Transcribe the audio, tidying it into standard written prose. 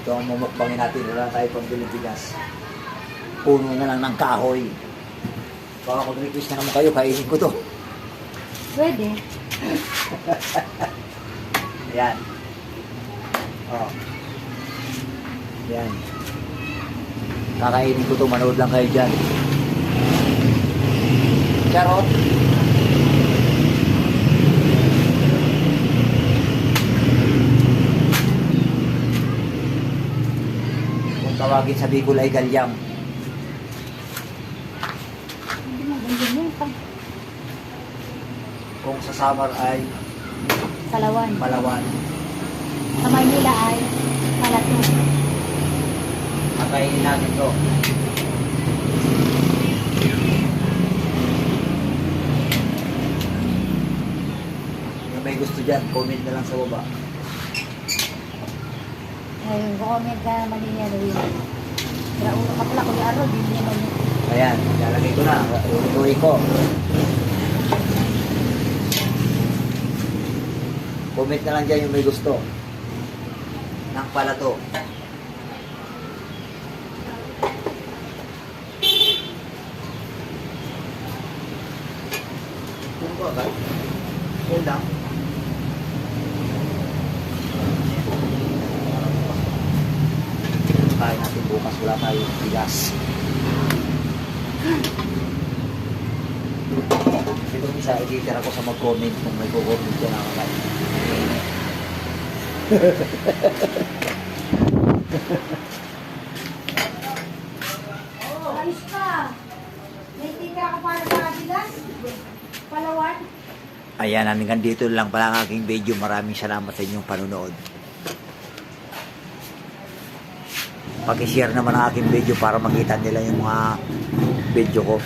Ito ang mumukbangin natin. Wala tayo pang bigas. Puno na lang ng kahoy. Baka mag-request na naman kayo, kainin ko to. Pwede. Ayan. Oh. Ayan. Kakainin ko to, manood lang kayo dyan. Charot. Kung tawagin sa Bicol ay galyam. Hindi mo ganyan yun. Kung sa Samar ay Salawan. Palawan. Sa Maynila ay Palato. Kakainin natin to. Kung may gusto dyan, comment na lang sa baba. Ngayon, comment ka naman niya. Kaya ulo ka pala, kuya Aro, hindi niya naman. Ayan, lalagay ko na. Uwi ko. Comment na lang dyan yung may gusto. Nang palato. Kung ko agad. Hold lang. Kain natin bukas. Wala tayong bigas. Ito isa, i-titira ko sa mag-comment kung may comment dyan ako kayo. Ayos ka. May tika ka para sa Adidas? Palawan? Ayan, hanggang dito lang pala ang aking video. Maraming salamat sa inyong panunood. Paki-share naman ang aking video para makita nila yung mga video ko.